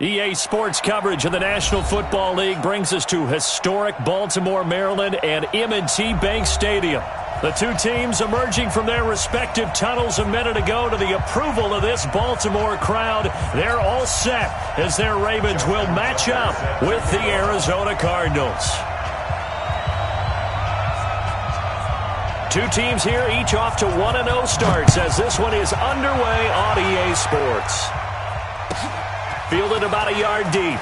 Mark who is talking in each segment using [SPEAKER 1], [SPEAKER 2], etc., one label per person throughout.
[SPEAKER 1] EA Sports coverage of the National Football League brings us to historic Baltimore, Maryland, and M&T Bank Stadium. The two teams emerging from their respective tunnels a minute ago to the approval of this Baltimore crowd. They're all set as their Ravens will match up with the Arizona Cardinals. Two teams here, each off to 1-0 starts as this one is underway on EA Sports. Fielded about a yard deep.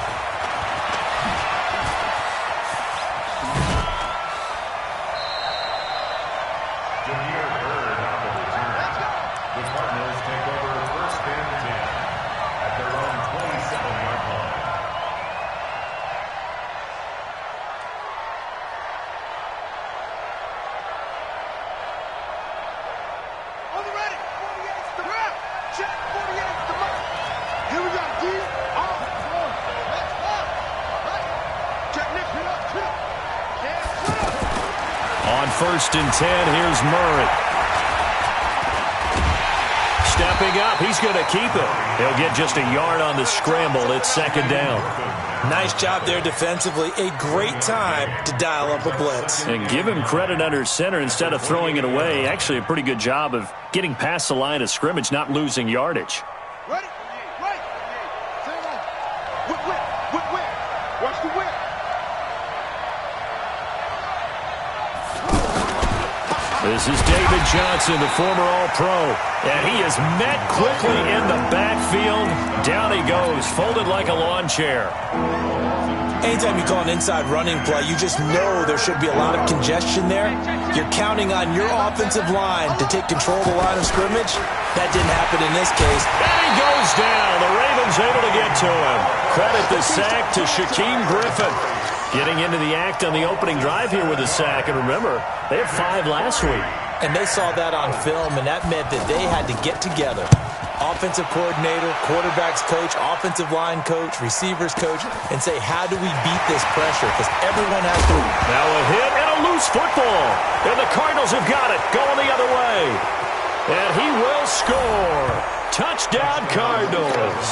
[SPEAKER 1] First and 10, here's Murray. Stepping up, he's going to keep it. He'll get just a yard on the scramble. It's second down.
[SPEAKER 2] Nice job there defensively. A great time to dial up a blitz.
[SPEAKER 1] And give him credit under center instead of throwing it away. Actually, a pretty good job of getting past the line of scrimmage, not losing yardage.
[SPEAKER 3] Ready? Right. Whip. Watch the whip.
[SPEAKER 1] This is David Johnson, the former All-Pro, and he is met quickly in the backfield. Down he goes, folded like a lawn chair.
[SPEAKER 2] Anytime you call an inside running play, you just know there should be a lot of congestion there. You're counting on your offensive line to take control of the line of scrimmage. That didn't happen in this case.
[SPEAKER 1] And he goes down. The Ravens able to get to him. Credit the sack to Shaquem Griffin. Getting into the act on the opening drive here with a sack. And remember, they had 5 last week.
[SPEAKER 2] And they saw that on film, and that meant that they had to get together. Offensive coordinator, quarterback's coach, offensive line coach, receivers coach, and say, how do we beat this pressure? Because everyone has to.
[SPEAKER 1] Now a hit and a loose football. And the Cardinals have got it. Going the other way. And he will score. Touchdown, Cardinals.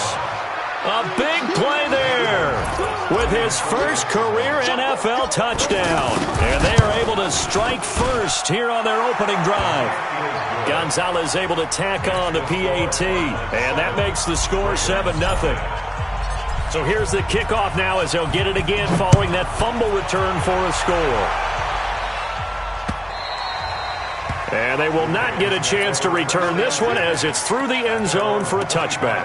[SPEAKER 1] A big play there with his first career NFL touchdown. And they are able to strike first here on their opening drive. Gonzalez able to tack on the PAT. And that makes the score 7-0. So here's the kickoff now as they'll get it again following that fumble return for a score. And they will not get a chance to return this one as it's through the end zone for a touchback.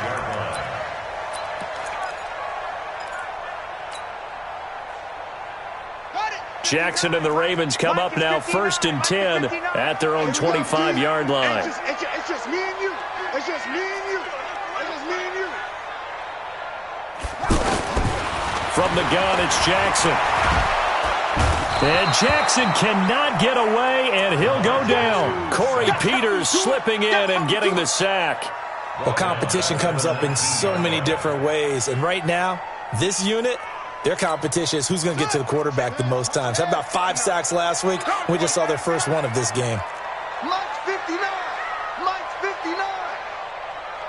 [SPEAKER 1] Jackson and the Ravens come up now first and 10 at their own 25-yard line.
[SPEAKER 3] It's just me and you. It's just me and you. It's just me and you.
[SPEAKER 1] From the gun, it's Jackson. And Jackson cannot get away, and he'll go down. Corey Peters slipping in and getting the sack.
[SPEAKER 2] Well, competition comes up in so many different ways. And right now, this unit, their competition is who's going to get to the quarterback the most times. Had about 5 sacks last week. We just saw their first one of this game.
[SPEAKER 3] Mike's 59. Mike's 59.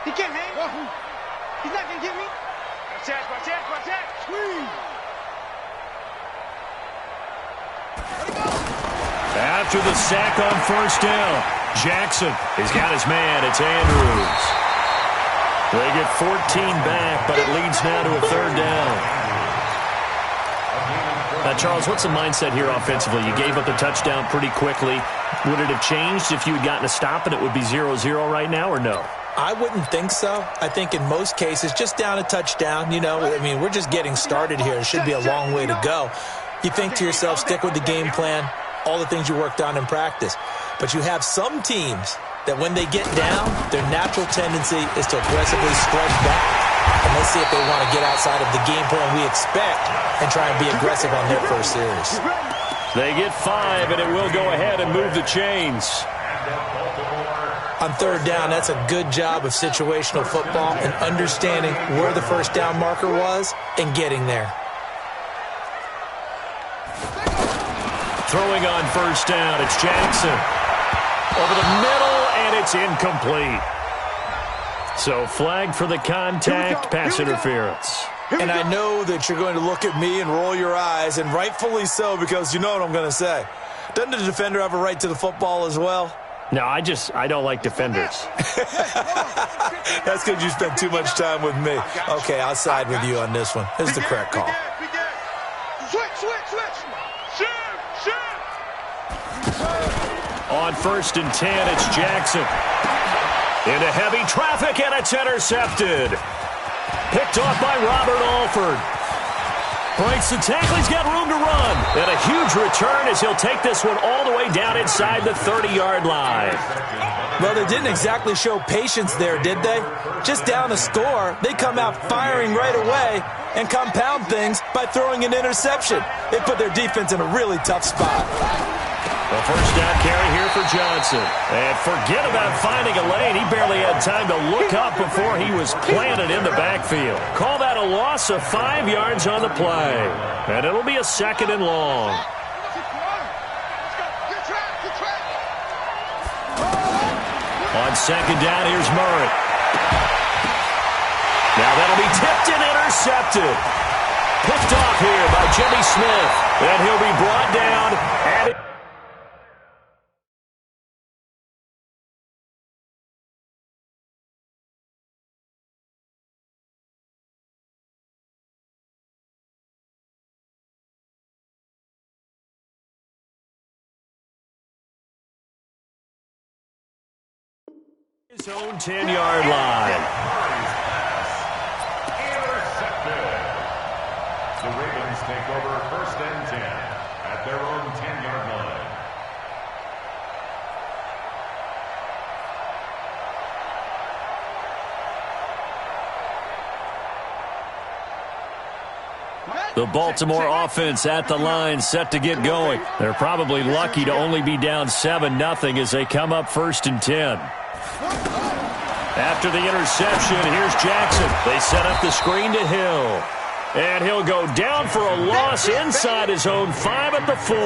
[SPEAKER 3] He can't hang. He's not going to get me. Watch out. Squeeze.
[SPEAKER 1] After the sack on first down, Jackson has got his man. It's Andrews. They get 14 back, but it leads now to a third down. Charles, what's the mindset here offensively? You gave up a touchdown pretty quickly. Would it have changed if you had gotten a stop and it would be 0-0 right now, or no?
[SPEAKER 2] I wouldn't think so. I think in most cases, just down a touchdown, we're just getting started here. It should be a long way to go. You think to yourself, stick with the game plan, all the things you worked on in practice. But you have some teams that when they get down, their natural tendency is to aggressively stretch back. And let's see if they want to get outside of the game plan we expect and try and be aggressive on their first series.
[SPEAKER 1] They get 5, and it will go ahead and move the chains.
[SPEAKER 2] On third down, that's a good job of situational football and understanding where the first down marker was and getting there.
[SPEAKER 1] Throwing on first down, it's Jackson. Over the middle, and it's incomplete. So flag for the contact, pass interference.
[SPEAKER 2] And I know that you're going to look at me and roll your eyes, and rightfully so, because you know what I'm going to say. Doesn't the defender have a right to the football as well?
[SPEAKER 1] No, I don't like defenders.
[SPEAKER 2] That's because you spent too much time with me. Okay, I'll side with you on this one. This is the correct call.
[SPEAKER 3] Switch. Shoot.
[SPEAKER 1] On 1st and 10, it's Jackson. Into heavy traffic, and it's intercepted. Picked off by Robert Alford. Breaks the tackle. He's got room to run. And a huge return as he'll take this one all the way down inside the 30-yard line.
[SPEAKER 2] Well, they didn't exactly show patience there, did they? Just down a score, they come out firing right away and compound things by throwing an interception. They put their defense in a really tough spot.
[SPEAKER 1] A first down carry here for Johnson. And forget about finding a lane. He barely had time to look up before he was planted in the backfield. Call that a loss of 5 yards on the play. And it'll be a 2nd and long. On 2nd down, here's Murray. Now that'll be tipped and intercepted. Picked off here by Jimmy Smith. And he'll be brought down at his own 10-yard line.
[SPEAKER 4] Intercepted. The Ravens take over 1st and 10 at their own 10-yard line.
[SPEAKER 1] The Baltimore offense at the line, set to get going. They're probably lucky to only be down 7-0 as they come up 1st and 10. After the interception, here's Jackson. They set up the screen to Hill. And he'll go down for a loss inside his own 5 at the 4.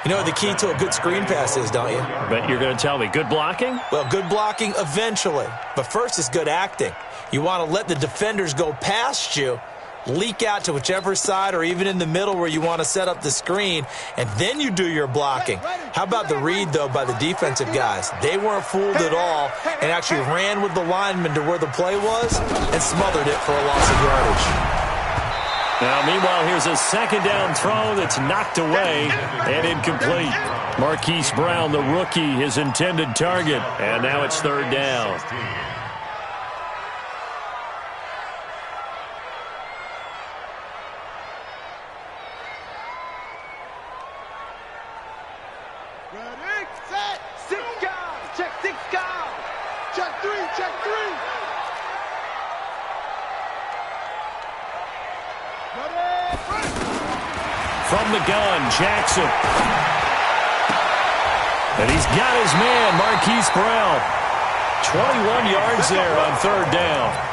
[SPEAKER 2] You know what the key to a good screen pass is, don't you?
[SPEAKER 1] But you're going to tell me, good blocking?
[SPEAKER 2] Well, good blocking eventually. But first is good acting. You want to let the defenders go past you, leak out to whichever side or even in the middle where you want to set up the screen, and then you do your blocking. How about the read, though, by the defensive guys? They weren't fooled at all and actually ran with the lineman to where the play was and smothered it for a loss of yardage.
[SPEAKER 1] Now, meanwhile, here's a 2nd down throw that's knocked away and incomplete. Marquise Brown, the rookie, his intended target, and now it's 3rd down.
[SPEAKER 3] Ready, set, 6 guys. Check 6 guys. Check 3. Ready.
[SPEAKER 1] From the gun, Jackson. And he's got his man, Marquise Brown. 21 yards there on 3rd down.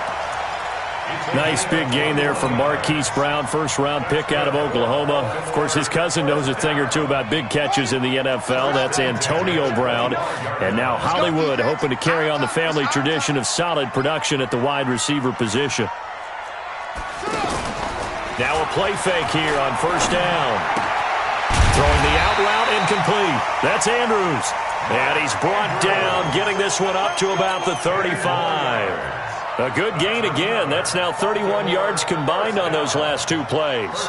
[SPEAKER 1] Nice big gain there from Marquise Brown, 1st-round pick out of Oklahoma. Of course, his cousin knows a thing or two about big catches in the NFL. That's Antonio Brown. And now Hollywood hoping to carry on the family tradition of solid production at the wide receiver position. Now a play fake here on 1st down. Throwing the out route incomplete. That's Andrews. And he's brought down, getting this one up to about the 35. A good gain again. That's now 31 yards combined on those last 2 plays.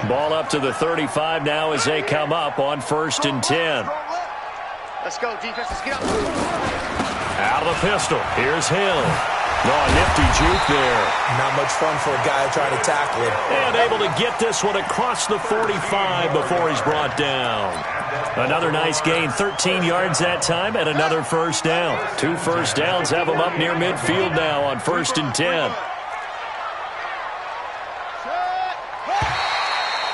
[SPEAKER 1] Ball up to the 35 now as they come up on 1st and 10.
[SPEAKER 3] Let's go, defense. Let's get up.
[SPEAKER 1] Out of the pistol. Here's Hill. Oh, nifty juke there.
[SPEAKER 2] Not much fun for a guy trying to tackle it.
[SPEAKER 1] And able to get this one across the 45 before he's brought down. Another nice gain, 13 yards that time, and another 1st down. 2 first downs have him up near midfield now on 1st and 10.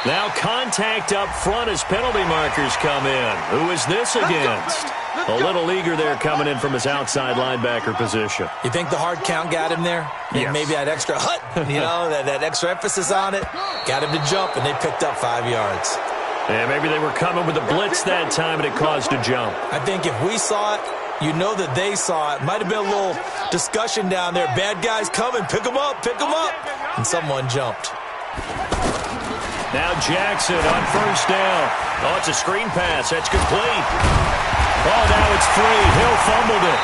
[SPEAKER 1] Now contact up front as penalty markers come in. Who is this against? A little eager there coming in from his outside linebacker position.
[SPEAKER 2] You think the hard count got him there?
[SPEAKER 1] Yes.
[SPEAKER 2] Maybe that extra that extra emphasis on it got him to jump, and they picked up 5 yards.
[SPEAKER 1] And maybe they were coming with a blitz that time, and it caused a jump.
[SPEAKER 2] I think if we saw it, You know that they saw it. Might have been a little discussion down there. Bad guys coming. Pick them up. Pick them up. And someone jumped.
[SPEAKER 1] Now Jackson on first down. Oh, it's a screen pass. That's complete. Oh, now it's free. Hill fumbled it.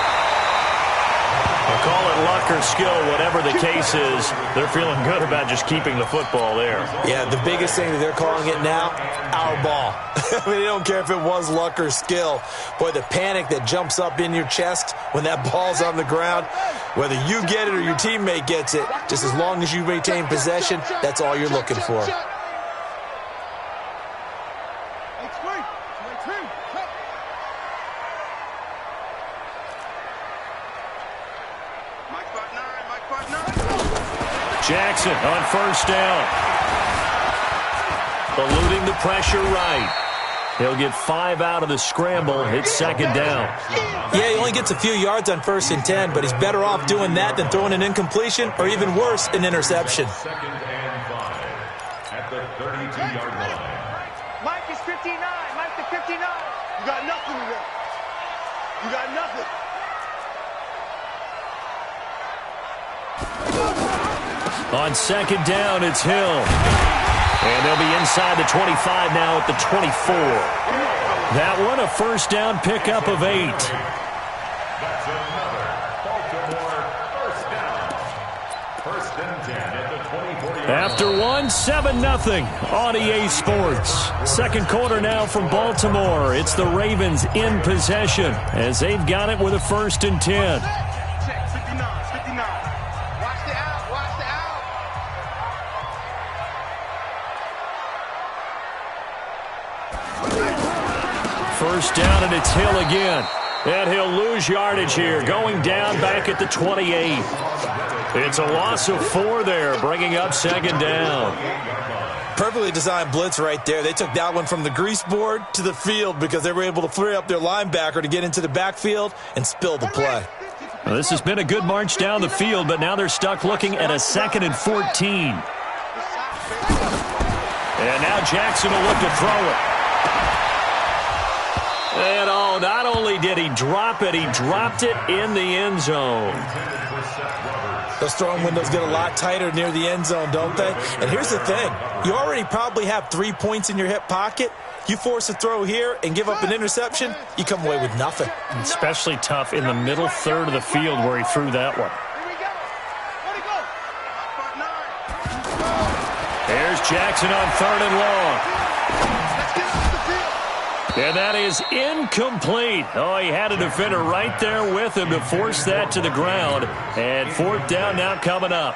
[SPEAKER 1] I'll call it luck or skill, whatever the case is. They're feeling good about just keeping the football there.
[SPEAKER 2] Yeah, the biggest thing that they're calling it now, our ball. I mean, they don't care if it was luck or skill. Boy, the panic that jumps up in your chest when that ball's on the ground, whether you get it or your teammate gets it, just as long as you retain possession, that's all you're looking for.
[SPEAKER 1] Jackson on first down. Eluding the pressure right. He'll get 5 out of the scramble. It's second down.
[SPEAKER 2] Yeah, he only gets a few yards on 1st and 10, but he's better off doing that than throwing an incompletion or even worse, an interception.
[SPEAKER 4] Second and 5 at the 32-yard line.
[SPEAKER 3] Mike is 59. Mike to 59. You got nothing today. You got nothing.
[SPEAKER 1] On second down, it's Hill. And they'll be inside the 25 now at the 24. That one, a first down pickup of 8.
[SPEAKER 4] That's another Baltimore first down. 1st and 10 at the 24-yard line.
[SPEAKER 1] After one, 7-0 on EA Sports. Second quarter now from Baltimore. It's the Ravens in possession as they've got it with a 1st and 10.
[SPEAKER 3] Check, 59, 59. Watch the out, watch the out.
[SPEAKER 1] First down, and it's Hill again. And he'll lose yardage here, going down back at the 28. It's a loss of 4 there, bringing up second down.
[SPEAKER 2] Perfectly designed blitz right there. They took that one from the grease board to the field because they were able to free up their linebacker to get into the backfield and spill the play.
[SPEAKER 1] Well, this has been a good march down the field, but now they're stuck looking at a 2nd and 14. And now Jackson will look to throw it. And oh, not only did he drop it, he dropped it in the end zone.
[SPEAKER 2] Those throwing windows get a lot tighter near the end zone, don't they? And here's the thing. You already probably have 3 points in your hip pocket. You force a throw here and give up an interception, you come away with nothing.
[SPEAKER 1] Especially tough in the middle third of the field where he threw that one. There's Jackson on 3rd and long. And that is incomplete. Oh, he had a defender right there with him to force that to the ground. And 4th down now coming up.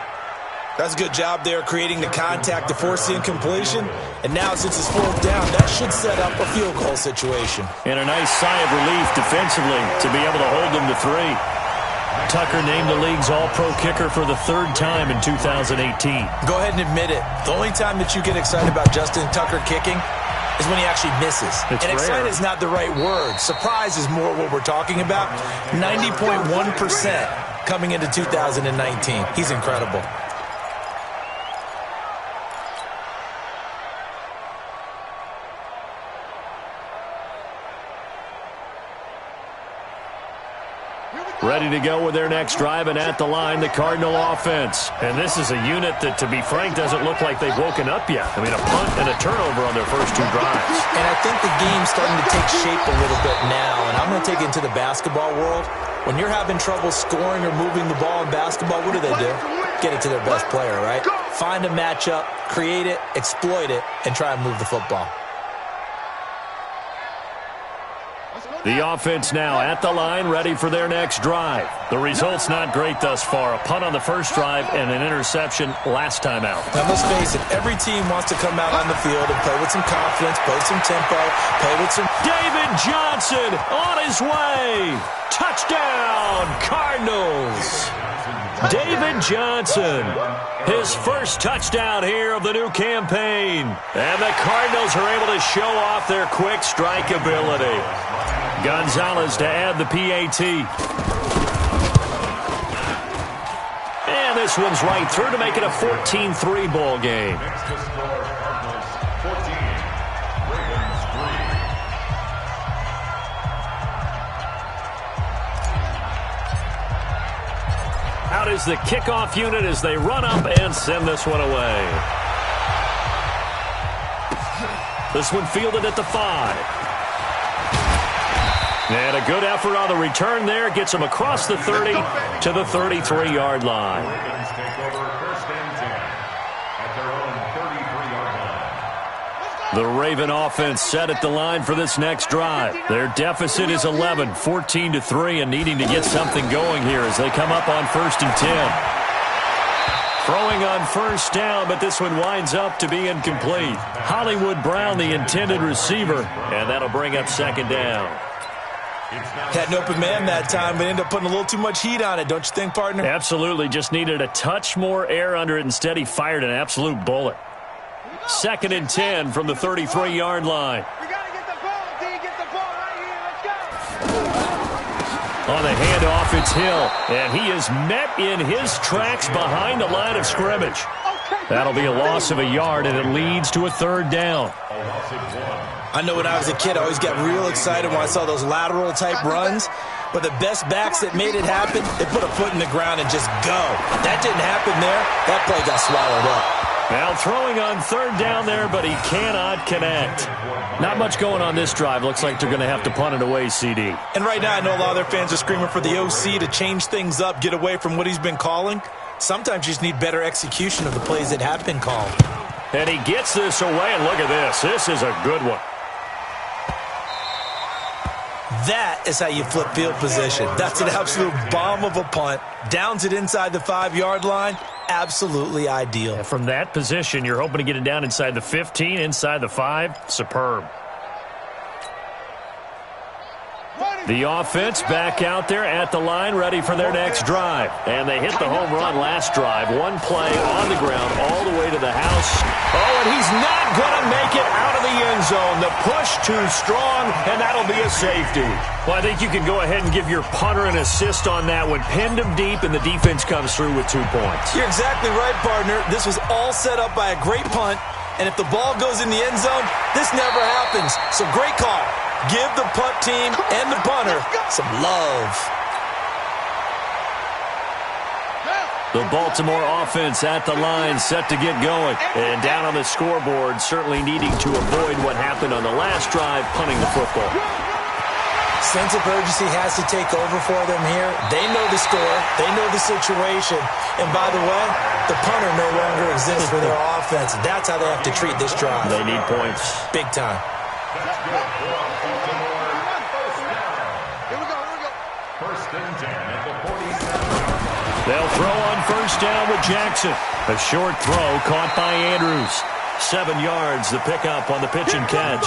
[SPEAKER 2] That's a good job there creating the contact to force the incompletion. And now since it's 4th down, that should set up a field goal situation.
[SPEAKER 1] And a nice sigh of relief defensively to be able to hold them to 3. Tucker named the league's all-pro kicker for the 3rd time in 2018.
[SPEAKER 2] Go ahead and admit it. The only time that you get excited about Justin Tucker kicking is when he actually misses.
[SPEAKER 1] It's
[SPEAKER 2] and excited
[SPEAKER 1] rare.
[SPEAKER 2] is not the right word. Surprise is more what we're talking about. 90.1% coming into 2019. He's incredible.
[SPEAKER 1] Ready to go with their next drive, and at the line, the Cardinal offense. And this is a unit that, to be frank, doesn't look like they've woken up yet. I mean, a punt and a turnover on their first 2 drives.
[SPEAKER 2] And I think the game's starting to take shape a little bit now, and I'm going to take it into the basketball world. When you're having trouble scoring or moving the ball in basketball, what do? Get it to their best player, right? Find a matchup, create it, exploit it, and try and move the football.
[SPEAKER 1] The offense now at the line, ready for their next drive. The result's not great thus far. A punt on the first drive and an interception last time out.
[SPEAKER 2] Now, let's face it, every team wants to come out on the field and play with some confidence, play with some tempo, play with some...
[SPEAKER 1] David Johnson on his way. Touchdown, Cardinals. David Johnson, his first touchdown here of the new campaign. And the Cardinals are able to show off their quick strike ability. Gonzalez to add the PAT. And this one's right through to make it a 14-3 ball game.
[SPEAKER 4] Next to score, Cardinals 14, Ravens 3.
[SPEAKER 1] is the kickoff unit as they run up and send this one away. This one fielded at the 5. And a good effort on the return there. Gets him across the 30 to the 33-yard line.
[SPEAKER 4] Ravens take over 1st and 10 at their own 33-yard line.
[SPEAKER 1] The Raven offense set at the line for this next drive. Their deficit is 11, 14-3, and needing to get something going here as they come up on 1st and 10. Throwing on 1st down, but this one winds up to be incomplete. Hollywood Brown, the intended receiver, and that'll bring up 2nd down.
[SPEAKER 2] Had an open man that time, but ended up putting a little too much heat on it, don't you think, partner?
[SPEAKER 1] Absolutely. Just needed a touch more air under it. Instead, he fired an absolute bullet. 2nd and 10 from the 33-yard line.
[SPEAKER 3] We got to get the ball, D. Get the ball right here. Let's go.
[SPEAKER 1] On the handoff, it's Hill. And he is met in his tracks behind the line of scrimmage. That'll be a loss of a yard, and it leads to a 3rd down.
[SPEAKER 2] I know when I was a kid, I always got real excited when I saw those lateral-type runs. But the best backs that made it happen, they put a foot in the ground and just go. That didn't happen there. That play got swallowed up.
[SPEAKER 1] Now throwing on 3rd down there, but he cannot connect. Not much going on this drive. Looks like they're going to have to punt it away, CD.
[SPEAKER 2] And right now, I know a lot of their fans are screaming for the OC to change things up, get away from what he's been calling. Sometimes you just need better execution of the plays that have been called.
[SPEAKER 1] And he gets this away, and look at this. This is a good one.
[SPEAKER 2] That is how you flip field position. That's an absolute bomb of a punt. Downs it inside the 5-yard line. Absolutely ideal.
[SPEAKER 1] And from that position, you're hoping to get it down inside the 15, inside the 5. Superb. The offense back out there at the line, ready for their next drive. And they hit the home run last drive. One play on the ground all the way to the house. Oh, and he's not going to make it out of the end zone. The push too strong, and that'll be a safety. Well, I think you can go ahead and give your punter an assist on that one. Pinned him deep, and the defense comes through with 2 points.
[SPEAKER 2] You're exactly right, partner. This was all set up by a great punt. And if the ball goes in the end zone, this never happens. So great call. Give the punt team and the punter some love.
[SPEAKER 1] The Baltimore offense at the line, set to get going. And down on the scoreboard, certainly needing to avoid what happened on the last drive, punting the football.
[SPEAKER 2] Sense of urgency has to take over for them here. They know the score. They know the situation. And by the way, the punter no longer exists for their offense. That's how they have to treat this drive.
[SPEAKER 1] They need points.
[SPEAKER 2] Big time.
[SPEAKER 1] They'll throw on 1st down with Jackson. A short throw caught by Andrews. 7 yards, the pickup on the pitch and catch.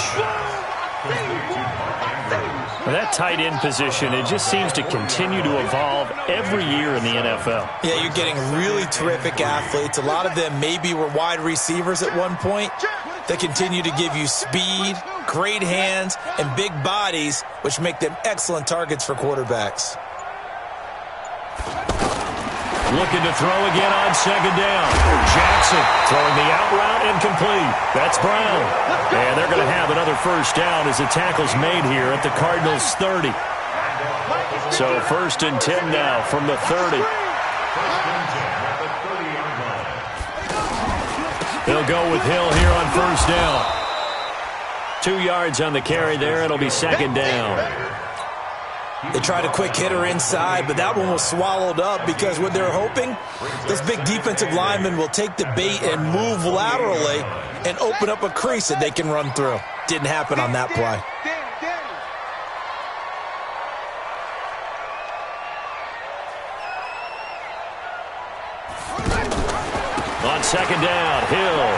[SPEAKER 1] That tight end position, it just seems to continue to evolve every year in the NFL.
[SPEAKER 2] Yeah, you're getting really terrific athletes. A lot of them maybe were wide receivers at one point. They continue to give you speed, great hands, and big bodies, which make them excellent targets for quarterbacks.
[SPEAKER 1] Looking to throw again on 2nd down. Jackson throwing the out route incomplete. That's Brown. And they're going to have another 1st down as the tackle's made here at the Cardinals' 30. So 1st and 10 now from the 30. They'll go with Hill here on 1st down. 2 yards on the carry there. It'll be 2nd down.
[SPEAKER 2] They tried a quick hitter inside, but that one was swallowed up because what they're hoping, this big defensive lineman will take the bait and move laterally and open up a crease that they can run through. Didn't happen on that play.
[SPEAKER 1] On 2nd down, Hill.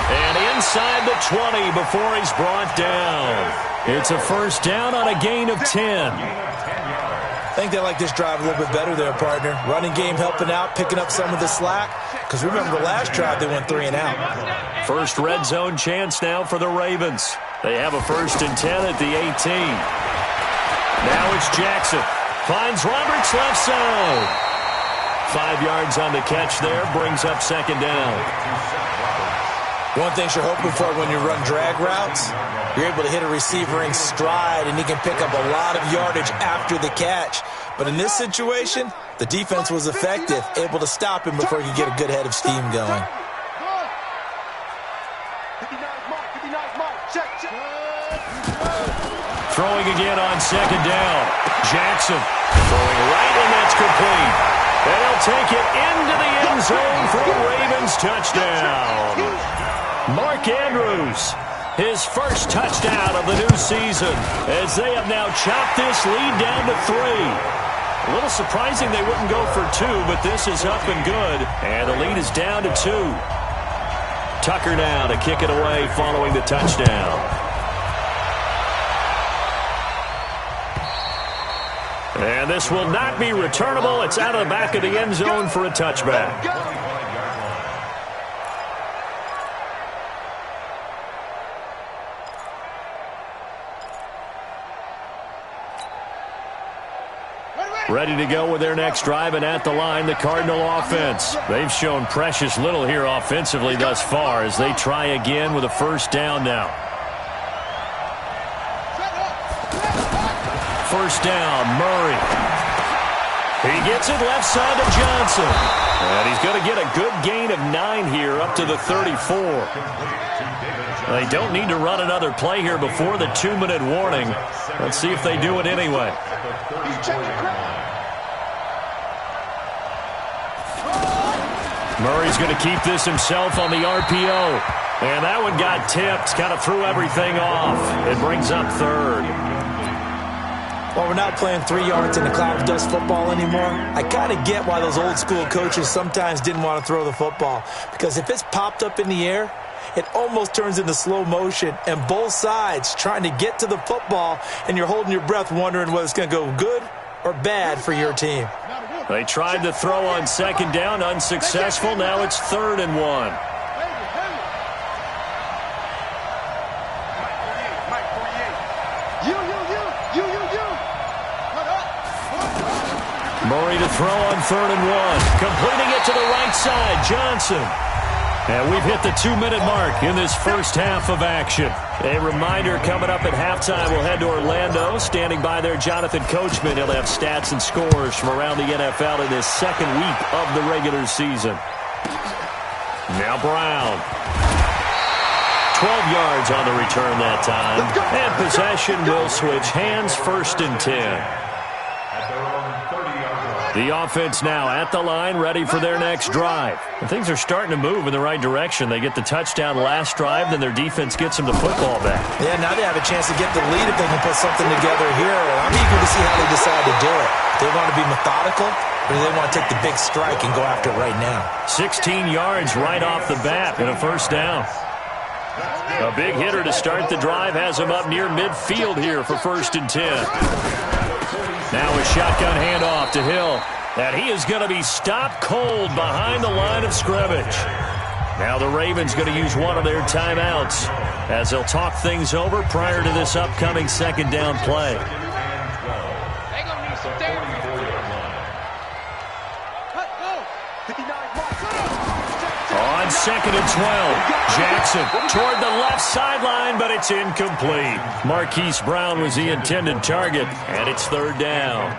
[SPEAKER 1] And inside the 20 before he's brought down. It's a 1st down on a gain of 10.
[SPEAKER 2] I think they like this drive a little bit better there, partner. Running game helping out, picking up some of the slack. Because remember the last drive, they went 3 and out.
[SPEAKER 1] First red zone chance now for the Ravens. They have a 1st and 10 at the 18. Now it's Jackson. Finds Roberts left side. 5 yards on the catch there, brings up 2nd down.
[SPEAKER 2] One thing you're hoping for when you run drag routes, you're able to hit a receiver in stride, and he can pick up a lot of yardage after the catch. But in this situation, the defense was effective, able to stop him before he could get a good head of steam going.
[SPEAKER 1] Throwing again on second down. Jackson throwing right, and that's complete. And he'll take it into the end zone for a Ravens touchdown. Mark Andrews, his first touchdown of the new season, as they have now chopped this lead down to 3. A little surprising they wouldn't go for 2, but this is up and good. And the lead is down to 2. Tucker now to kick it away following the touchdown. And this will not be returnable. It's out of the back of the end zone for a touchback. Ready to go with their next drive, and at the line, the Cardinal offense. They've shown precious little here offensively thus far as they try again with a first down now. First down, Murray. He gets it left side to Johnson. And he's going to get a good gain of 9 here up to the 34. They don't need to run another play here before the 2-minute warning. Let's see if they do it anyway. Murray's going to keep this himself on the RPO. And that one got tipped, kind of threw everything off. It brings up 3rd.
[SPEAKER 2] Well, we're not playing 3 yards in a cloud of dust football anymore. I kind of get why those old school coaches sometimes didn't want to throw the football. Because if it's popped up in the air, it almost turns into slow motion. And both sides trying to get to the football, and you're holding your breath wondering whether it's going to go good or bad for your team.
[SPEAKER 1] They tried to throw on second down, unsuccessful. Now it's 3rd and 1. Murray to throw on 3rd and 1. Completing it to the right side, Johnson. And we've hit the 2-minute mark in this first half of action. A reminder coming up at halftime, we'll head to Orlando. Standing by there, Jonathan Coachman. He'll have stats and scores from around the NFL in this second week of the regular season. Now Brown. 12 yards on the return that time. And possession will switch hands, 1st and 10. The offense now at the line, ready for their next drive. And things are starting to move in the right direction. They get the touchdown last drive, then their defense gets them the football back.
[SPEAKER 2] Yeah, now they have a chance to get the lead if they can put something together here. I'm eager to see how they decide to do it. Do they want to be methodical, or do they want to take the big strike and go after it right now?
[SPEAKER 1] 16 yards right off the bat and a first down. A big hitter to start the drive has him up near midfield here for 1st and 10. Now a shotgun handoff to Hill. And he is going to be stopped cold behind the line of scrimmage. Now the Ravens going to use one of their timeouts as they'll talk things over prior to this upcoming second down play. On 2nd and 12, Jackson toward the left sideline, but it's incomplete. Marquise Brown was the intended target, and it's 3rd down.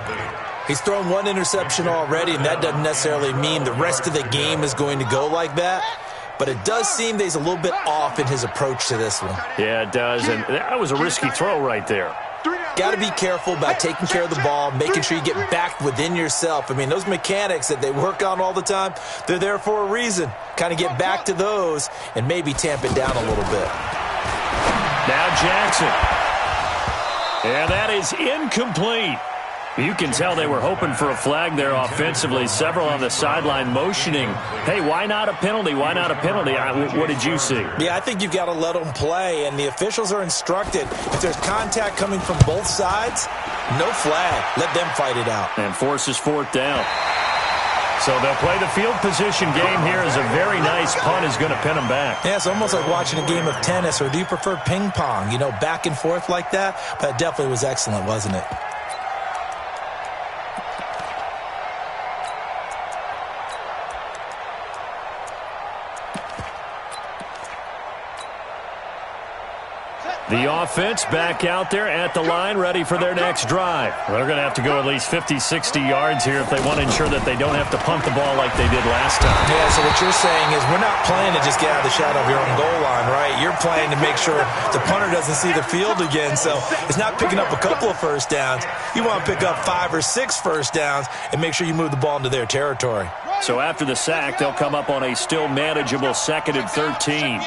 [SPEAKER 2] He's thrown 1 interception already, and that doesn't necessarily mean the rest of the game is going to go like that. But it does seem that he's a little bit off in his approach to this one.
[SPEAKER 1] Yeah, it does, and that was a risky throw right there.
[SPEAKER 2] Got to be careful about taking care of the ball, making sure you get back within yourself. I mean, those mechanics that they work on all the time, they're there for a reason. Kind of get back to those and maybe tamp it down a little bit.
[SPEAKER 1] Now Jackson. And that is incomplete. You can tell they were hoping for a flag there offensively. Several on the sideline motioning, hey, why not a penalty? Why not a penalty? What did you see?
[SPEAKER 2] Yeah, I think you've got to let them play, and the officials are instructed. If there's contact coming from both sides, no flag. Let them fight it out.
[SPEAKER 1] And forces 4th down. So they'll play the field position game here as a very nice punt is going to pin them back.
[SPEAKER 2] Yeah, it's almost like watching a game of tennis, or do you prefer ping pong? You know, back and forth like that? But it definitely was excellent, wasn't it?
[SPEAKER 1] The offense back out there at the line, ready for their next drive. They're going to have to go at least 50, 60 yards here if they want to ensure that they don't have to punt the ball like they did last time.
[SPEAKER 2] Yeah, so what you're saying is we're not playing to just get out of the shadow of your own goal line, right? You're playing to make sure the punter doesn't see the field again. So it's not picking up a couple of first downs. You want to pick up 5 or 6 first downs and make sure you move the ball into their territory.
[SPEAKER 1] So after the sack, they'll come up on a still manageable 2nd and 13.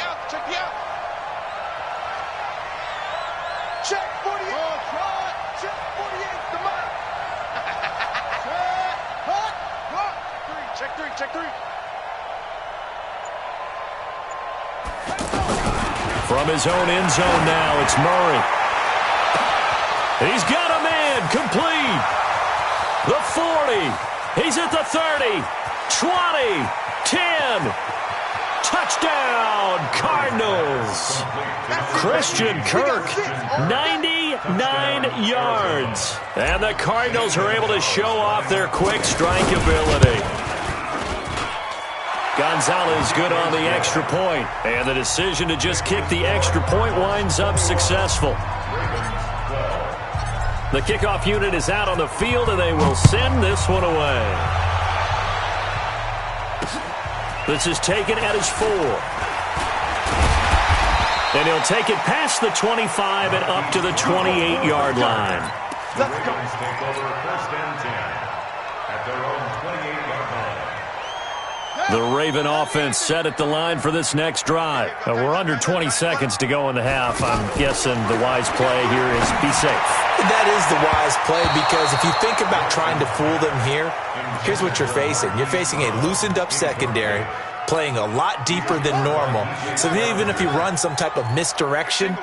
[SPEAKER 1] From his own end zone now, it's Murray. He's got a man, complete. The 40. He's at the 30. 20. 10. Touchdown, Cardinals. Christian Kirk, 99 yards. And the Cardinals are able to show off their quick strike ability. Gonzalez good on the extra point, and the decision to just kick the extra point winds up successful. The kickoff unit is out on the field, and they will send this one away. This is taken at his 4. And he'll take it past the 25 and up to the 28-yard line.
[SPEAKER 4] The Ravens take over 1st and 10 at their own 28-yard line.
[SPEAKER 1] The Raven offense set at the line for this next drive. We're under 20 seconds to go in the half. I'm guessing the wise play here is be safe.
[SPEAKER 2] That is the wise play, because if you think about trying to fool them here, here's what you're facing. You're facing a loosened up secondary, playing a lot deeper than normal. So even if you run some type of misdirection,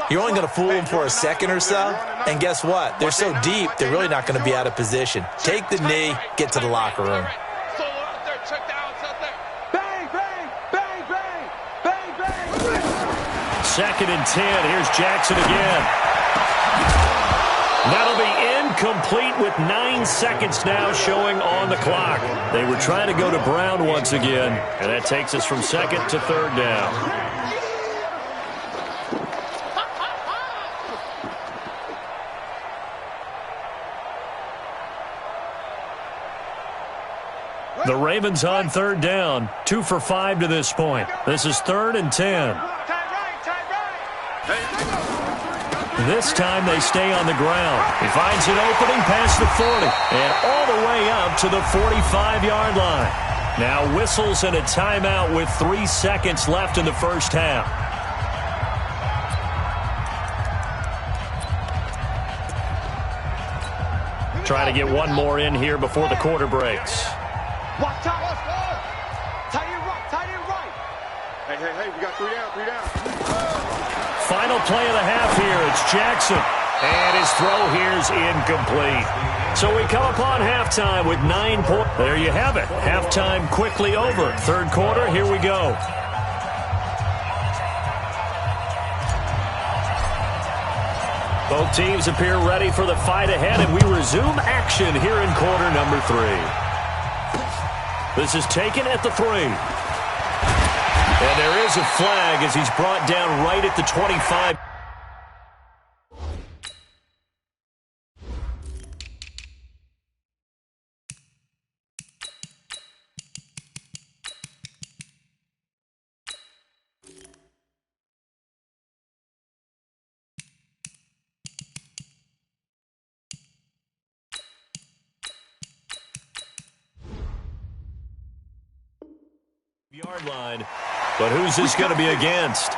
[SPEAKER 2] you're only going to fool them for a second or so. And guess what? They're so deep, they're really not going to be out of position. Take the knee, get to the locker room.
[SPEAKER 1] Second and 10. Here's Jackson again. That'll be incomplete with 9 seconds now showing on the clock. They were trying to go to Brown once again, and that takes us from 2nd to 3rd down. The Ravens on 3rd down, 2 for 5 to this point. This is 3rd and 10. This time they stay on the ground. He finds an opening past the 40 and all the way up to the 45-yard line. Now whistles and a timeout with 3 seconds left in the first half. Try to get one more in here before the quarter breaks.
[SPEAKER 3] Watch out. Tight end right. Hey, we got 3 down.
[SPEAKER 1] Final play of the half here. It's Jackson. And his throw here is incomplete. So we come upon halftime with 9 points. There you have it. Halftime quickly over. 3rd quarter, here we go. Both teams appear ready for the fight ahead, and we resume action here in quarter number 3. This is taken at the 3. And there is a flag as he's brought down right at the 25. Yard line. But who's this going to be against?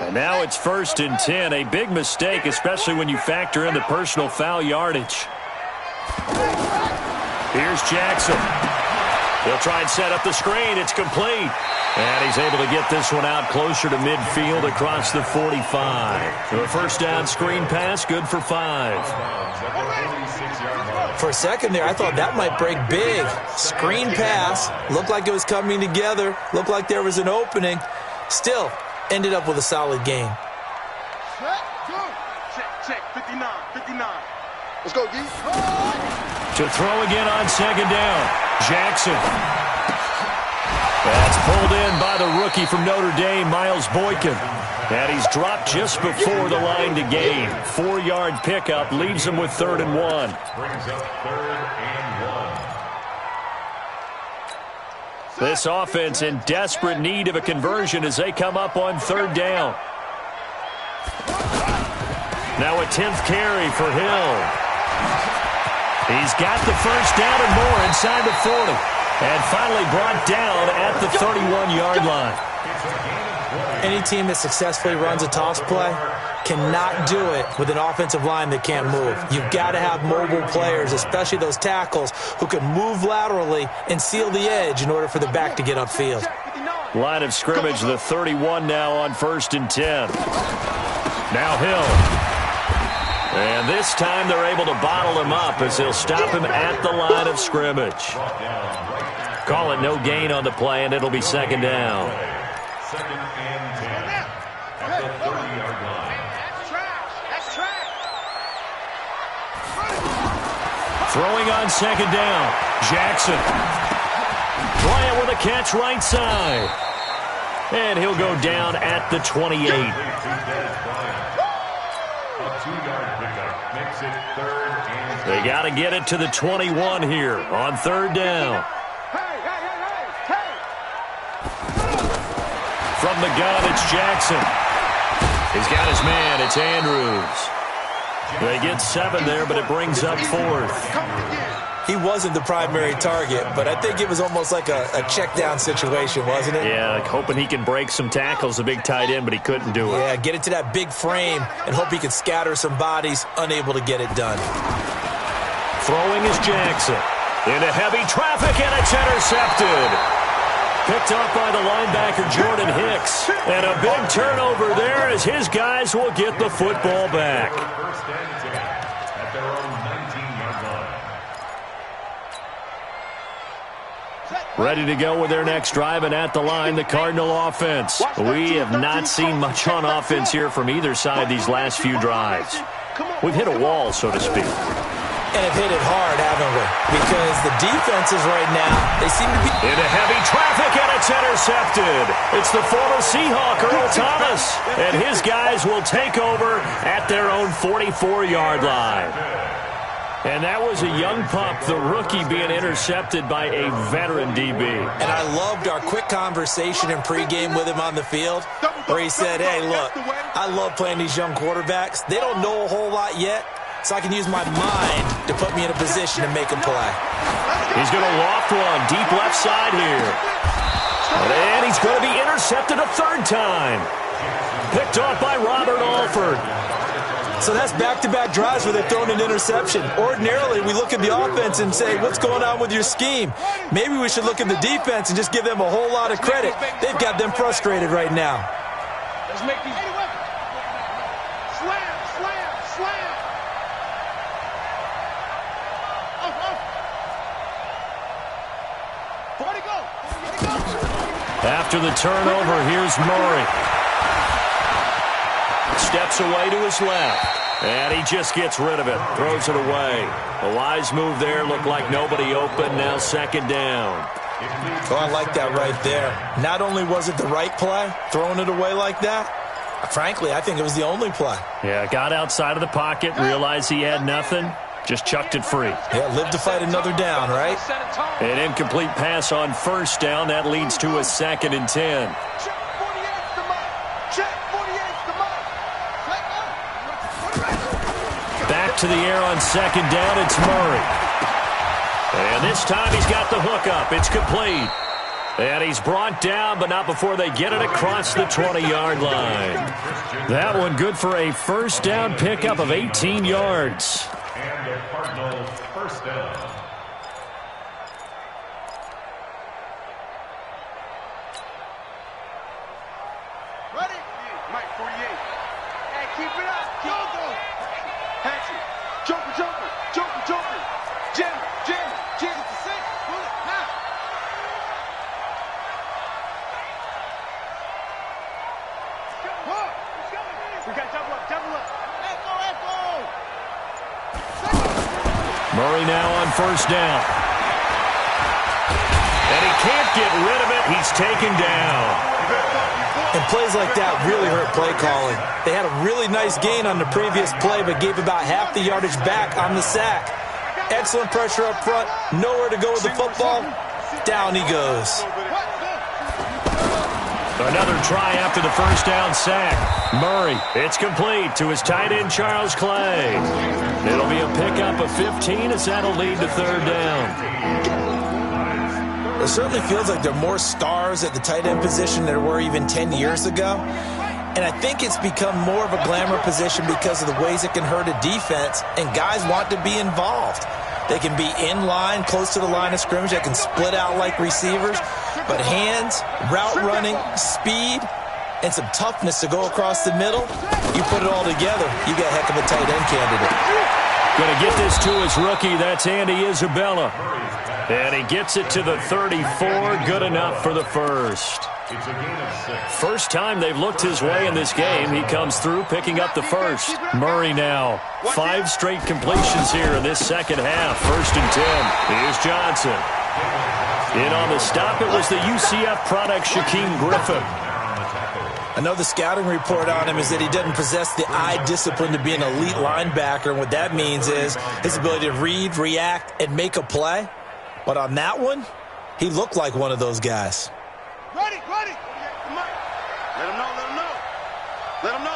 [SPEAKER 1] And now it's 1st and 10. A big mistake, especially when you factor in the personal foul yardage. Here's Jackson. He'll try and set up the screen. It's complete. And he's able to get this one out closer to midfield across the 45. The first down screen pass, good for 5.
[SPEAKER 2] For a second there, I thought that might break big. Screen pass. Looked like it was coming together. Looked like there was an opening. Still, ended up with a solid game.
[SPEAKER 3] Check. 59. Let's go, G.
[SPEAKER 1] To throw again on 2nd down. Jackson. That's pulled in by the rookie from Notre Dame, Miles Boykin. And he's dropped just before the line to gain. 4-yard pickup leaves him with 3rd and 1.
[SPEAKER 4] Brings up 3rd and 1.
[SPEAKER 1] This offense in desperate need of a conversion as they come up on 3rd down. Now a 10th carry for Hill. He's got the first down and more inside the 40. And finally brought down at the 31-yard line.
[SPEAKER 2] Any team that successfully runs a toss play cannot do it with an offensive line that can't move. You've got to have mobile players, especially those tackles, who can move laterally and seal the edge in order for the back to get upfield.
[SPEAKER 1] Line of scrimmage, the 31 now on 1st and 10. Now Hill. And this time they're able to bottle him up as they'll stop him at the line of scrimmage. Call it no gain on the play, and it'll be 2nd down.
[SPEAKER 4] 2nd and 10 at the 30-yard line.
[SPEAKER 3] That's trash.
[SPEAKER 1] Throwing on 2nd down. Jackson. Bryant with a catch right side. And he'll go down at the 28.
[SPEAKER 4] A 2-yard pickup makes it 3rd and 10.
[SPEAKER 1] They got to get it to the 21 here on 3rd down. From the gun, it's Jackson. He's got his man. It's Andrews. They get 7 there, but it brings up 4th.
[SPEAKER 2] He wasn't the primary target, but I think it was almost like a check-down situation, wasn't it?
[SPEAKER 1] Yeah, like hoping he can break some tackles, a big tight end, but he couldn't do it.
[SPEAKER 2] Yeah, get it to that big frame and hope he can scatter some bodies, unable to get it done.
[SPEAKER 1] Throwing is Jackson. Into heavy traffic, and it's intercepted. Picked up by the linebacker, Jordan Hicks. And a big turnover there as his guys will get the football back.
[SPEAKER 4] 1st and 10 at their own 19-yard line.
[SPEAKER 1] Ready to go with their next drive, and at the line, the Cardinal offense. We have not seen much on offense here from either side these last few drives. We've hit a wall, so to speak.
[SPEAKER 2] And have hit it hard, haven't we? Because the defenses right now, they seem to be...
[SPEAKER 1] Into heavy traffic, and it's intercepted. It's the former Seahawk, Earl Thomas. And his guys will take over at their own 44-yard line. And that was a young pup, the rookie, being intercepted by a veteran DB.
[SPEAKER 2] And I loved our quick conversation in pregame with him on the field, where he said, hey, look, I love playing these young quarterbacks. They don't know a whole lot yet, so I can use my mind to put me in a position to make a play.
[SPEAKER 1] He's going to loft one deep left side here. And he's going to be intercepted a 3rd time. Picked off by Robert Alford.
[SPEAKER 2] So that's back-to-back drives where they've thrown an interception. Ordinarily, we look at the offense and say, what's going on with your scheme? Maybe we should look at the defense and just give them a whole lot of credit. They've got them frustrated right now.
[SPEAKER 3] Let's make these. Slam, slam, slam.
[SPEAKER 1] After the turnover, here's Murray. Steps away to his left. And he just gets rid of it. Throws it away. A wise move there. Looked like nobody open. Now 2nd down.
[SPEAKER 2] Oh, I like that right there. Not only was it the right play, throwing it away like that, frankly, I think it was the only play.
[SPEAKER 1] Yeah, got outside of the pocket, realized he had nothing, just chucked it free.
[SPEAKER 2] Yeah, live to fight another down, right?
[SPEAKER 1] An incomplete pass on 1st down. That leads to a 2nd and 10. Back to the air on 2nd down. It's Murray. And this time he's got the hook up. It's complete. And he's brought down, but not before they get it across the 20-yard line. That one good for a 1st down pickup of 18 yards.
[SPEAKER 4] And the Cardinals 1st down.
[SPEAKER 3] Ready? Mike 48. Hey, keep it up. Go, go. Hatchet. Joker, Joker. Joker, Joker. Jim, Jim. Jim. It's the 6. Pull it. Now. We got double up, double up. Echo, echo.
[SPEAKER 1] Murray now on 1st down. And he can't get rid of it He's taken down.
[SPEAKER 2] And plays like that really hurt play calling. They had a really nice gain on the previous play, but gave about half the yardage back on the sack. Excellent pressure up front. Nowhere to go with the football. Down he goes.
[SPEAKER 1] Another try after the first down sack. Murray, it's complete to his tight end, Charles Clay. It'll be a pickup of 15 as that'll lead to third down.
[SPEAKER 2] It certainly feels like there are more stars at the tight end position than there were even 10 years ago. And I think it's become more of a glamour position because of the ways it can hurt a defense, and guys want to be involved. They can be in line, close to the line of scrimmage. They can split out like receivers. But hands, route running, speed, and some toughness to go across the middle, you put it all together, you got a heck of a tight end candidate.
[SPEAKER 1] Going to get this to his rookie. That's Andy Isabella. And he gets it to the 34. Good enough for the first. First time they've looked his way in this game. He comes through picking up the first. Murray now. 5 straight completions here in this second half. 1st and 10. Here's Johnson. In on the stop, it was the UCF product, Shaquem Griffin.
[SPEAKER 2] I know the scouting report on him is that he doesn't possess the eye discipline to be an elite linebacker. And what that means is his ability to read, react, and make a play. But on that one, he looked like one of those guys.
[SPEAKER 3] Ready. Come on. Let him know. Let him know.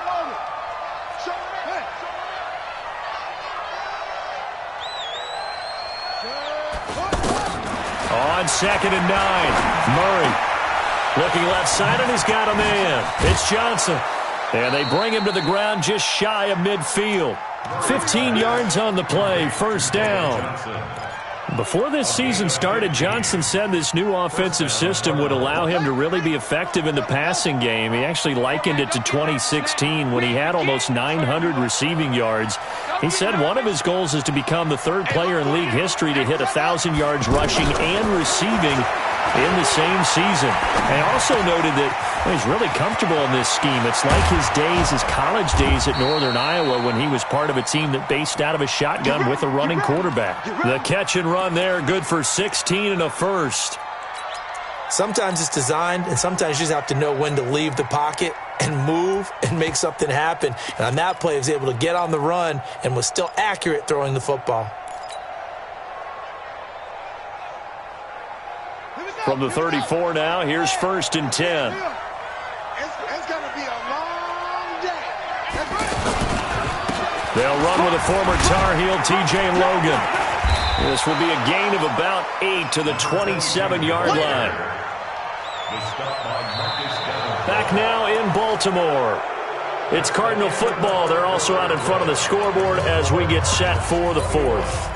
[SPEAKER 3] Over. Show him in.
[SPEAKER 1] On 2nd and 9, Murray looking left side, and he's got a man. It's Johnson. And they bring him to the ground just shy of midfield. 15 yards on the play, first down. Before this season started, Johnson said this new offensive system would allow him to really be effective in the passing game. He actually likened it to 2016 when he had almost 900 receiving yards. He said one of his goals is to become the 3rd player in league history to hit 1,000 yards rushing and receiving in the same season. And also noted that he's really comfortable in this scheme. It's like his college days at Northern Iowa when he was part of a team that based out of a shotgun with a running quarterback. The catch and run there, good for 16 and a first.
[SPEAKER 2] Sometimes it's designed, and sometimes you just have to know when to leave the pocket and move and make something happen. And on that play, he was able to get on the run and was still accurate throwing the football.
[SPEAKER 1] From the 34 now, here's 1st and 10.
[SPEAKER 3] It's going to be a long day.
[SPEAKER 1] They'll run with a former Tar Heel, TJ Logan. This will be a gain of about 8 to the 27-yard line. Back now in Baltimore. It's Cardinal football. They're also out in front of the scoreboard as we get set for the 4th.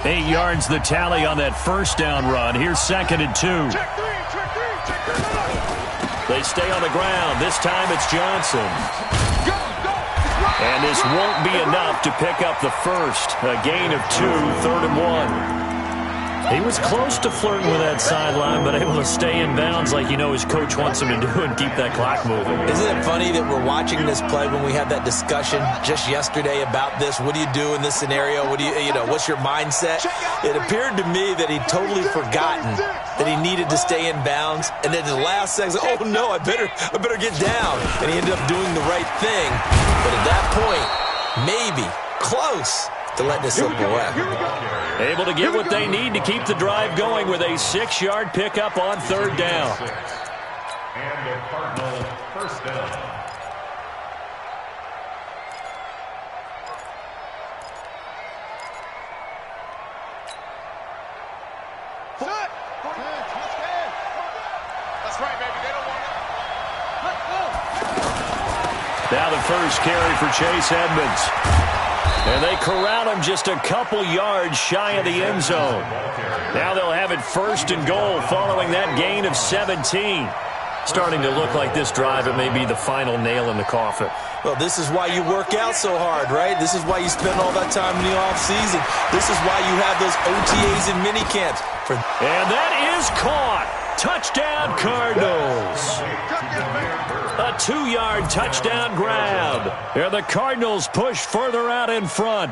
[SPEAKER 1] Eight yards the tally on that first down run. Here's 2nd and 2. They stay on the ground. This time it's Johnson. And this won't be enough to pick up the first. A gain of 2, 3rd and 1. He was close to flirting with that sideline, but able to stay in bounds like his coach wants him to do and keep that clock moving.
[SPEAKER 2] Isn't it funny that we're watching this play when we had that discussion just yesterday about this? What do you do in this scenario? What's your mindset? It appeared to me that he'd totally forgotten that he needed to stay in bounds, and then in the last second, oh no, I better get down. And he ended up doing the right thing. But at that point, maybe close to letting it slip away.
[SPEAKER 1] Able to get what they need to keep the drive going with a 6-yard pickup on 3rd down.
[SPEAKER 4] And a Cardinal first down.
[SPEAKER 3] That's right, baby. They don't want it.
[SPEAKER 1] Now the first carry for Chase Edmonds. And they corral him just a couple yards shy of the end zone. Now they'll have it 1st and goal following that gain of 17. Starting to look like this drive, it may be the final nail in the coffin.
[SPEAKER 2] Well, this is why you work out so hard, right? This is why you spend all that time in the offseason. This is why you have those OTAs and mini camps.
[SPEAKER 1] And that is caught. Touchdown, Cardinals. 2-yard touchdown grab. And the Cardinals push further out in front.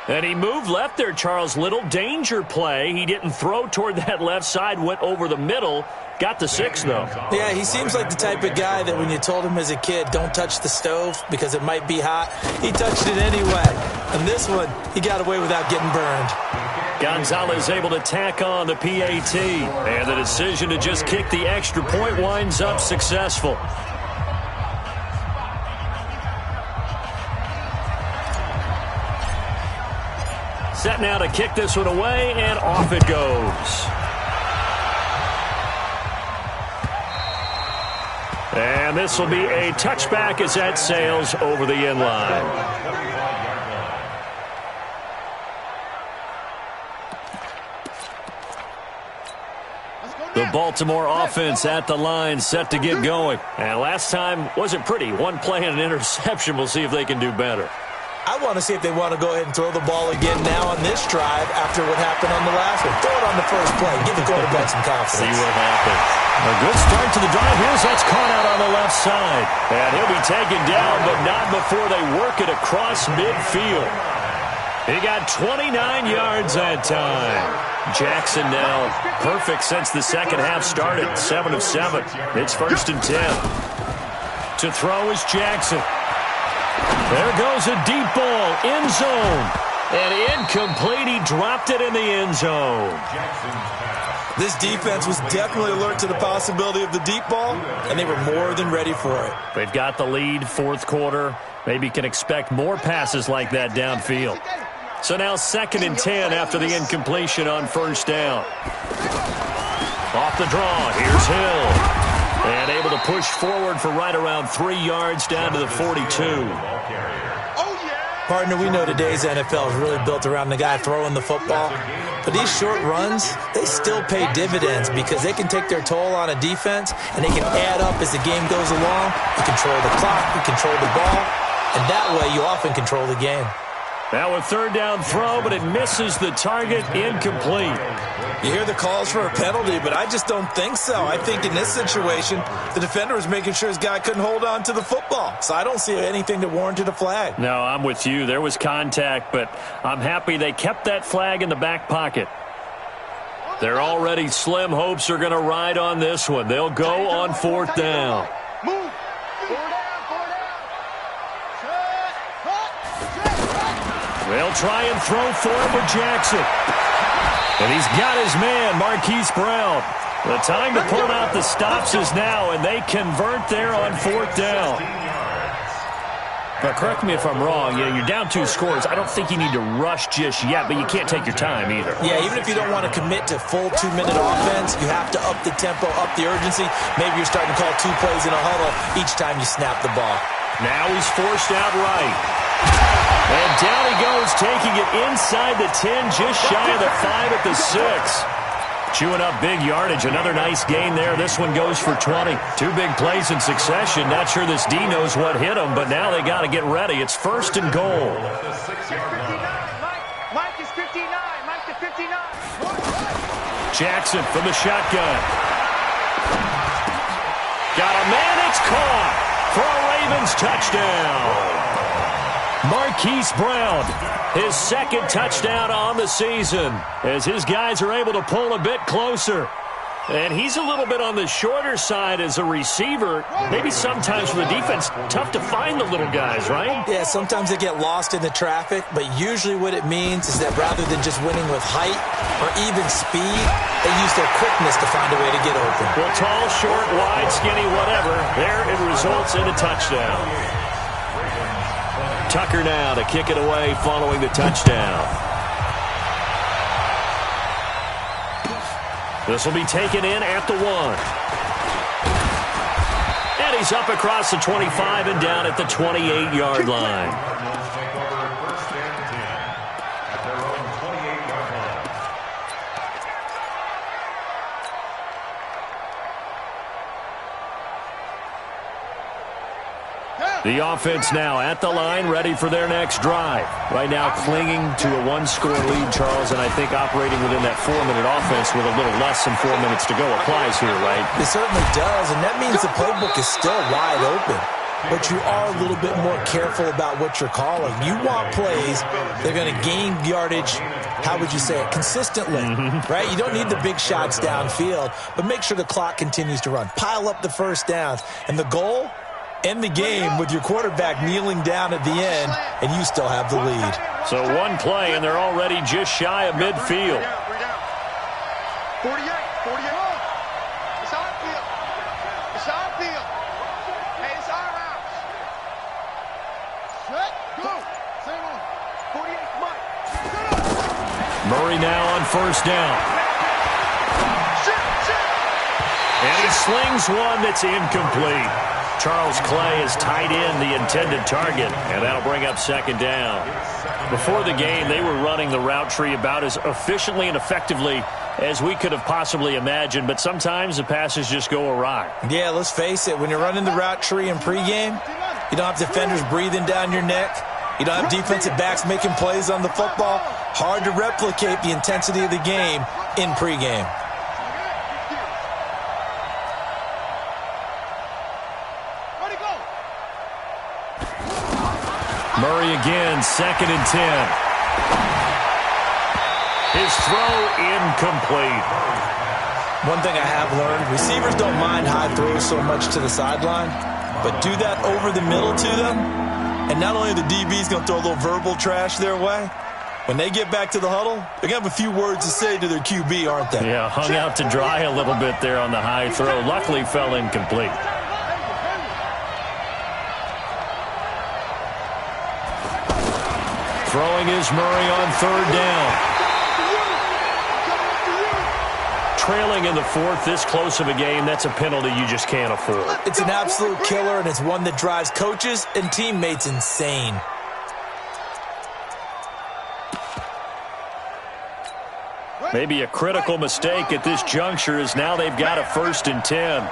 [SPEAKER 1] And he moved left there, Charles. Little danger play. He didn't throw toward that left side, went over the middle. Got the 6, though.
[SPEAKER 2] Yeah, he seems like the type of guy that when you told him as a kid, don't touch the stove because it might be hot, he touched it anyway. And this one, he got away without getting burned.
[SPEAKER 1] Gonzalez able to tack on the PAT. And the decision to just kick the extra point winds up successful. Set now to kick this one away, and off it goes. And this will be a touchback as that sails over the end line. The Baltimore offense at the line, set to get going. And last time wasn't pretty. One play and an interception. We'll see if they can do better.
[SPEAKER 2] I want to see if they want to go ahead and throw the ball again now on this drive after what happened on the last one. Throw it on the first play. Give the quarterback some confidence.
[SPEAKER 1] See what happens. A good start to the drive. Here's that's caught out on the left side. And he'll be taken down, but not before they work it across midfield. He got 29 yards that time. Jackson now perfect since the second half started. 7 of 7. It's 1st and 10. To throw is Jackson. There goes a deep ball, end zone. And incomplete, he dropped it in the end zone.
[SPEAKER 2] This defense was definitely alert to the possibility of the deep ball, and they were more than ready for it.
[SPEAKER 1] They've got the lead, fourth quarter. Maybe can expect more passes like that downfield. So now 2nd and 10 after the incompletion on 1st down. Off the draw, here's Hill. And able to push forward for right around 3 yards down to the 42.
[SPEAKER 2] Partner, we know today's NFL is really built around the guy throwing the football. But these short runs, they still pay dividends because they can take their toll on a defense and they can add up as the game goes along. You control the clock, you control the ball, and that way you often control the game.
[SPEAKER 1] Now a 3rd down throw, but it misses the target, incomplete.
[SPEAKER 2] You hear the calls for a penalty, but I just don't think so. I think in this situation, the defender was making sure his guy couldn't hold on to the football. So I don't see anything that warranted a flag.
[SPEAKER 1] No, I'm with you. There was contact, but I'm happy they kept that flag in the back pocket. Their already slim hopes are going to ride on this one. They'll go on 4th down.
[SPEAKER 3] Move. 4 down.
[SPEAKER 1] They'll try and throw for him with Jackson. And he's got his man, Marquise Brown. The time to pull out the stops is now, and they convert there on 4th down. But correct me if I'm wrong. You're down 2 scores. I don't think you need to rush just yet, but you can't take your time either.
[SPEAKER 2] Yeah, even if you don't want to commit to full 2-minute offense, you have to up the tempo, up the urgency. Maybe you're starting to call 2 plays in a huddle each time you snap the ball.
[SPEAKER 1] Now he's forced out right. And down he goes, taking it inside the 10, just shy of the 5 at the 6. Chewing up big yardage. Another nice gain there. This one goes for 20. 2 big plays in succession. Not sure this D knows what hit him, but now they got to get ready. It's 1st and goal.
[SPEAKER 3] Mike is 59. Mike is 59.
[SPEAKER 1] Jackson from the shotgun. Got a man. It's caught for a Ravens touchdown. Marquise Brown, his 2nd touchdown on the season, as his guys are able to pull a bit closer. And he's a little bit on the shorter side as a receiver. Maybe sometimes for the defense, tough to find the little guys, right?
[SPEAKER 2] Yeah, sometimes they get lost in the traffic, but usually what it means is that rather than just winning with height or even speed, they use their quickness to find a way to get open.
[SPEAKER 1] Well, tall, short, wide, skinny, whatever, there it results in a touchdown. Tucker now to kick it away following the touchdown. This will be taken in at the 1. And he's up across the 25 and down at the 28-yard line.
[SPEAKER 3] Down.
[SPEAKER 1] The offense now at the line, ready for their next drive. Right now clinging to a one-score lead, Charles, and I think operating within that 4-minute offense with a little less than 4 minutes to go applies here, right?
[SPEAKER 2] It certainly does, and that means the playbook is still wide open. But you are a little bit more careful about what you're calling. You want plays, they're going to gain yardage, how would you say it, consistently, right? You don't need the big shots downfield, but make sure the clock continues to run. Pile up the first downs. And the goal, end the game with your quarterback kneeling down at the end, and you still have the lead.
[SPEAKER 1] So one play, and they're already just shy of midfield.
[SPEAKER 3] 48, 48. It's our field. It's our field. Hey, it's our house. Set, go. Same on. 48, Mike.
[SPEAKER 1] Murray now on first down. And he slings one that's incomplete. Charles Clay is tight in the intended target, and that'll bring up second down. Before the game, they were running the route tree about as efficiently and effectively as we could have possibly imagined, but sometimes the passes just go awry.
[SPEAKER 2] Yeah, let's face it. When you're running the route tree in pregame, you don't have defenders breathing down your neck. You don't have defensive backs making plays on the football. Hard to replicate the intensity of the game in pregame.
[SPEAKER 1] Murray again, 2nd and 10. His throw incomplete.
[SPEAKER 2] One thing I have learned, receivers don't mind high throws so much to the sideline, but do that over the middle to them, and not only the DB's going to throw a little verbal trash their way, when they get back to the huddle, they're going to have a few words to say to their QB, aren't they?
[SPEAKER 1] Yeah, hung out to dry a little bit there on the high throw. Luckily fell incomplete. Throwing is Murray on third down. Trailing in the fourth, this close of a game, that's a penalty you just can't afford.
[SPEAKER 2] It's an absolute killer, and it's one that drives coaches and teammates insane.
[SPEAKER 1] Maybe a critical mistake at this juncture is now they've got a 1st and 10.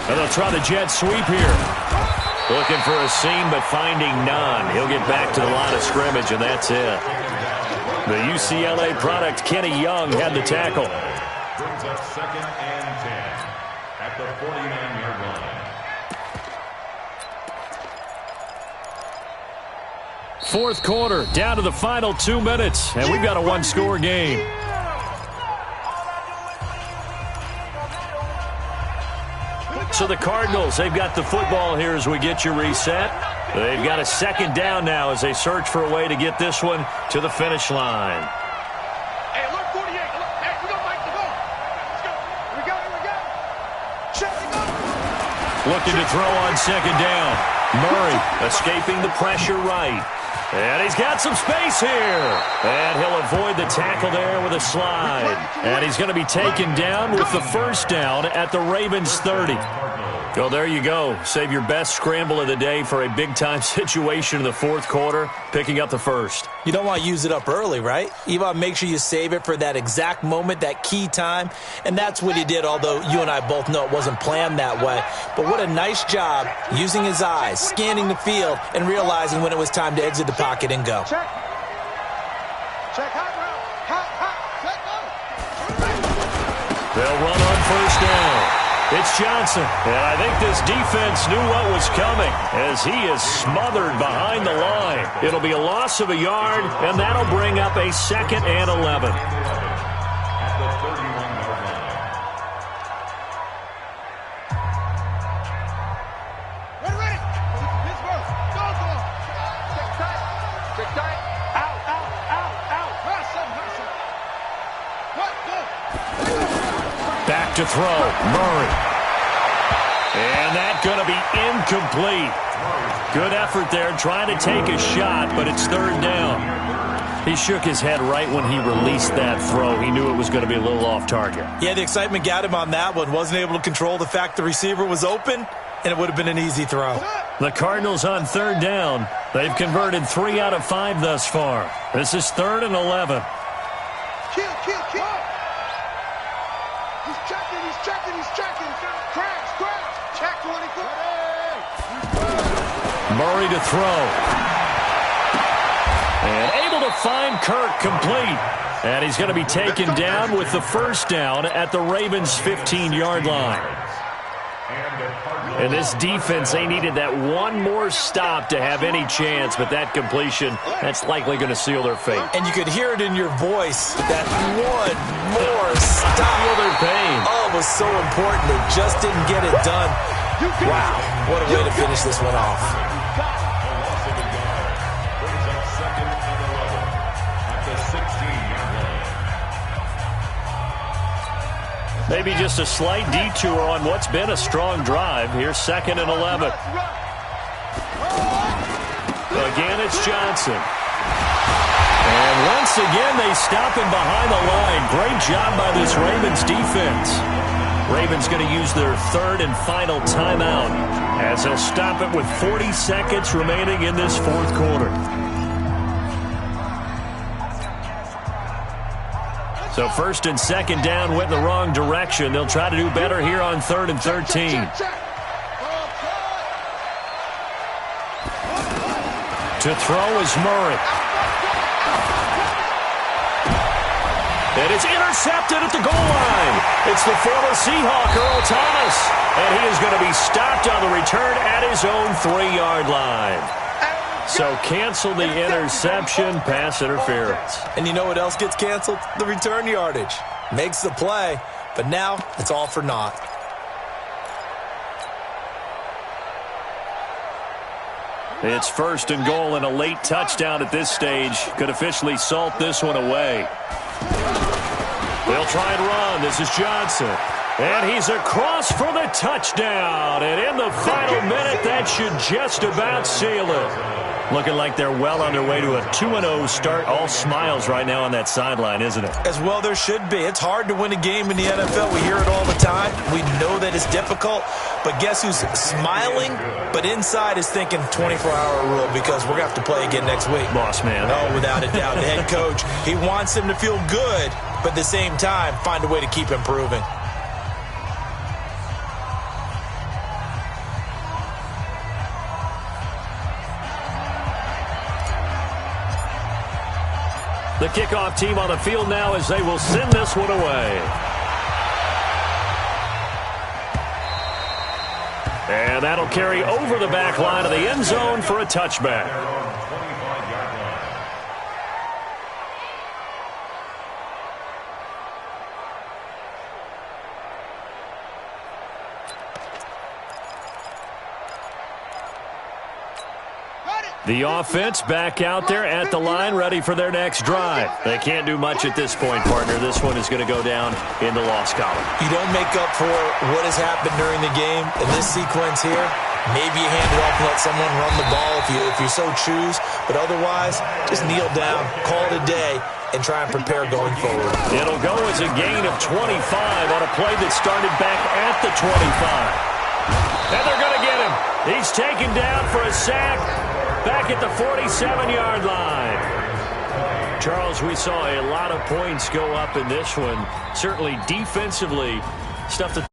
[SPEAKER 1] And they'll try the jet sweep here. Looking for a seam, but finding none. He'll get back to the line of scrimmage, and that's it. The UCLA product, Kenny Young, had the tackle.
[SPEAKER 4] Brings up 2nd and 10 at the 49-yard line.
[SPEAKER 1] Fourth quarter, down to the final 2 minutes, and we've got a one-score game. So the Cardinals, they've got the football here as we get you reset. They've got a 2nd down now as they search for a way to get this one to the finish line.
[SPEAKER 3] Hey, look, 48. Look, hey, we got Mike to go. Let's go. Here we go. Check it out.
[SPEAKER 1] Looking to throw on 2nd down. Murray escaping the pressure right. And he's got some space here. And he'll avoid the tackle there with a slide. And he's going to be taken down with the 1st down at the Ravens 30. Well, there you go. Save your best scramble of the day for a big-time situation in the fourth quarter, picking up the 1st.
[SPEAKER 2] You don't want to use it up early, right? You want to make sure you save it for that exact moment, that key time. And that's what he did, although you and I both know it wasn't planned that way. But what a nice job using his eyes, scanning the field, and realizing when it was time to exit the pocket and go.
[SPEAKER 3] Check. Check. Hot route. Hot. Set, go.
[SPEAKER 1] They'll run on 1st down. It's Johnson, and I think this defense knew what was coming as he is smothered behind the line. It'll be a loss of a yard, and that'll bring up a 2nd and 11.
[SPEAKER 4] At the 31-yard line.
[SPEAKER 3] Ready. Pittsburgh. Go. Check tight. Out. Hustle. Go.
[SPEAKER 1] Back to throw, Murray. And that's going to be incomplete. Good effort there, trying to take a shot, but it's 3rd down. He shook his head right when he released that throw. He knew it was going to be a little off target.
[SPEAKER 2] Yeah, the excitement got him on that one. Wasn't able to control the fact the receiver was open, and it would have been an easy throw.
[SPEAKER 1] The Cardinals on 3rd down. They've converted 3 out of 5 thus far. This is 3rd and 11.
[SPEAKER 3] Kill. He's checking. Crash. Check.
[SPEAKER 1] Murray to throw. And able to find Kirk complete. And he's going to be taken down with the first down at the Ravens' 15-yard line. And this defense, they needed that one more stop to have any chance, but that completion, that's likely going to seal their fate.
[SPEAKER 2] And you could hear it in your voice, that one more stop.
[SPEAKER 1] Feel their pain.
[SPEAKER 2] Oh, it was so important. They just didn't get it done. Wow, what a way to finish this one off.
[SPEAKER 1] Maybe just a slight detour on what's been a strong drive. Here's 2nd and 11. Again, it's Johnson. And once again, they stop him behind the line. Great job by this Ravens defense. Ravens going to use their 3rd and final timeout as they'll stop it with 40 seconds remaining in this 4th quarter. So 1st and 2nd down went in the wrong direction. They'll try to do better here on 3rd and 13. To throw is Murray. And it's intercepted at the goal line. It's the former Seahawk, Earl Thomas. And he is going to be stopped on the return at his own 3-yard line. So cancel the interception, pass interference.
[SPEAKER 2] And you know what else gets canceled? The return yardage. Makes the play, but now it's all for naught.
[SPEAKER 1] It's 1st and goal, and a late touchdown at this stage could officially salt this one away. They'll try and run. This is Johnson. And he's across for the touchdown. And in the final minute, that should just about seal it. Looking like they're well on their way to a 2-0 start. All smiles right now on that sideline, isn't it?
[SPEAKER 2] As well there should be. It's hard to win a game in the NFL. We hear it all the time. We know that it's difficult. But guess who's smiling, but inside is thinking 24-hour rule because we're going to have to play again next week.
[SPEAKER 1] Boss man.
[SPEAKER 2] Oh, without a doubt. The head coach, he wants them to feel good, but at the same time, find a way to keep improving.
[SPEAKER 1] The kickoff team on the field now as they will send this one away. And that'll carry over the back line of the end zone for a touchback. The offense back out there at the line, ready for their next drive. They can't do much at this point, partner. This one is going to go down in the loss column.
[SPEAKER 2] You don't make up for what has happened during the game in this sequence here. Maybe you hand it off and let someone run the ball if you so choose. But otherwise, just kneel down, call it a day, and try and prepare going forward.
[SPEAKER 1] It'll go as a gain of 25 on a play that started back at the 25. And they're going to get him. He's taken down for a sack. Back at the 47-yard line. Charles, we saw a lot of points go up in this one. Certainly defensively, stuff that